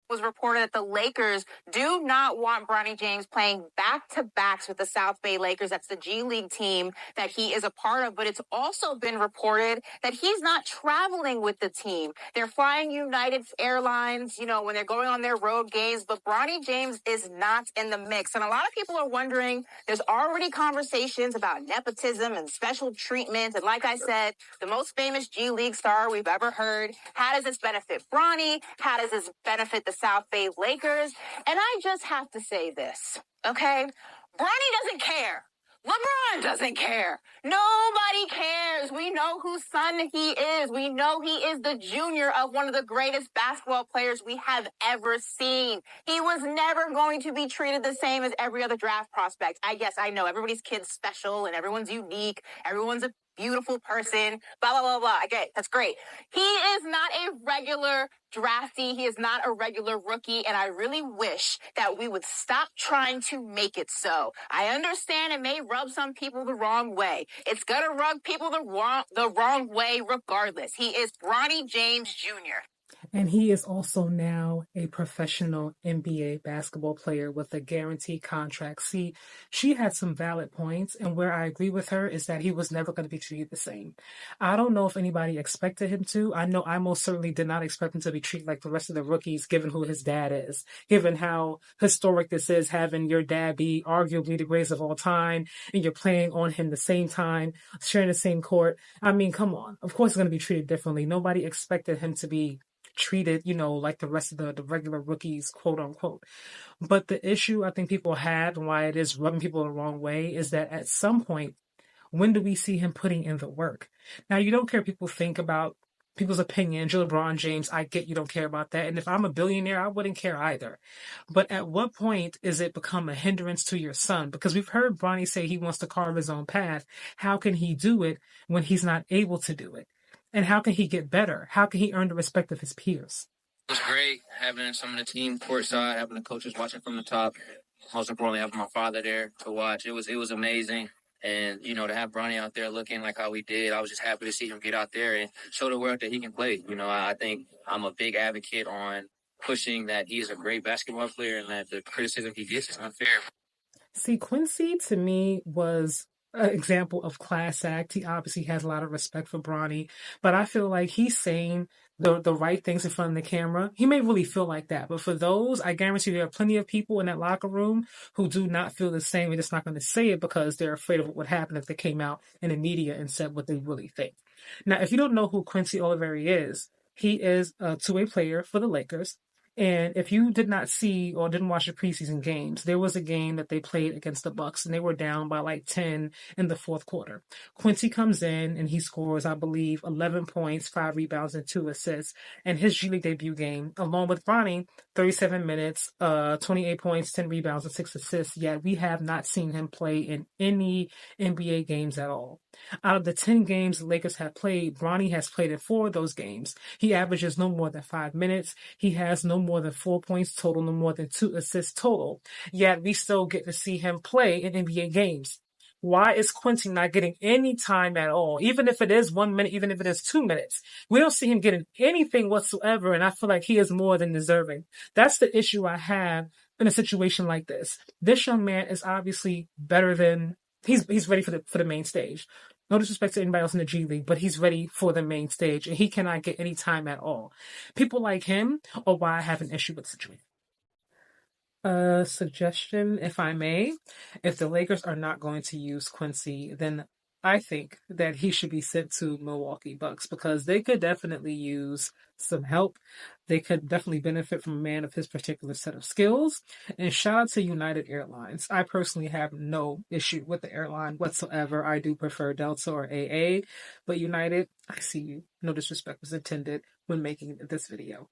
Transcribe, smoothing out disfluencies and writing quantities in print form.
was reported that the Lakers do not want Bronny James playing back-to-backs with the South Bay Lakers. That's the G League team that he is a part of. But it's also been reported that he's not traveling with the team. They're flying United Airlines, when they're going on their road games. But Bronny James is not in the mix. And a lot of people are wondering, there's already conversations about nepotism and special treatment. And like I said, the most famous G League star we've ever heard. How does this benefit Bronny? How does this benefit the South Bay Lakers? And I just have to say this, okay? Bronny doesn't care. LeBron doesn't care. Nobody cares. We know whose son he is. We know he is the junior of one of the greatest basketball players we have ever seen. He was never going to be treated the same as every other draft prospect. I know everybody's kid's special and everyone's unique. Everyone's a beautiful person, blah, blah, blah, blah. Okay, that's great. He is not a regular draftee. He is not a regular rookie. And I really wish that we would stop trying to make it so. I understand it may rub some people the wrong way. It's going to rub people the wrong way regardless. He is Bronny James Jr. And he is also now a professional NBA basketball player with a guaranteed contract. See, she had some valid points, and where I agree with her is that he was never going to be treated the same. I don't know if anybody expected him to. I know I most certainly did not expect him to be treated like the rest of the rookies, given who his dad is, given how historic this is, having your dad be arguably the greatest of all time, and you're playing on him the same time, sharing the same court. I mean, come on. Of course, he's going to be treated differently. Nobody expected him to be treated, like the rest of the regular rookies, quote unquote. But the issue I think people have and why it is rubbing people the wrong way is that at some point, when do we see him putting in the work? Now, you don't care what people think about people's opinions. You're LeBron James. I get you don't care about that. And if I'm a billionaire, I wouldn't care either. But at what point is it become a hindrance to your son? Because we've heard Bronny say he wants to carve his own path. How can he do it when he's not able to do it? And how can he get better? How can he earn the respect of his peers? It was great having some of the team courtside, having the coaches watching from the top. Most importantly, having my father there to watch. It was amazing. And, to have Bronny out there looking like how he did, I was just happy to see him get out there and show the world that he can play. I think I'm a big advocate on pushing that he's a great basketball player and that the criticism he gets is unfair. See, Quincy, to me, was an example of class act. He obviously has a lot of respect for Bronny, but I feel like he's saying the right things in front of the camera. He may really feel like that, but for those, I guarantee there are plenty of people in that locker room who do not feel the same. They're just not going to say it because they're afraid of what would happen if they came out in the media and said what they really think. Now, if you don't know who Quincy Oliveri is, he is a two-way player for the Lakers. And if you did not see or didn't watch the preseason games, there was a game that they played against the Bucks and they were down by like 10 in the fourth quarter. Quincy comes in and he scores, I believe, 11 points, 5 rebounds, and 2 assists. And his G League debut game, along with Bronny, 37 minutes, 28 points, 10 rebounds, and 6 assists. Yet we have not seen him play in any NBA games at all. Out of the 10 games the Lakers have played, Bronny has played in 4 of those games. He averages no more than 5 minutes. He has no more than 4 points total, no more than 2 assists total. Yet we still get to see him play in NBA games. Why is Quincy not getting any time at all? Even if it is 1 minute, even if it is 2 minutes, we don't see him getting anything whatsoever. And I feel like he is more than deserving. That's the issue I have in a situation like this. This young man is obviously better than he's ready for the main stage. No disrespect to anybody else in the G League, but he's ready for the main stage and he cannot get any time at all. People like him are why I have an issue with the situation. Suggestion, if I may, if the Lakers are not going to use Quincy, then I think that he should be sent to Milwaukee Bucks because they could definitely use some help. They could definitely benefit from a man of his particular set of skills. And shout out to United Airlines. I personally have no issue with the airline whatsoever. I do prefer Delta or AA, but United, I see you. No disrespect was intended when making this video.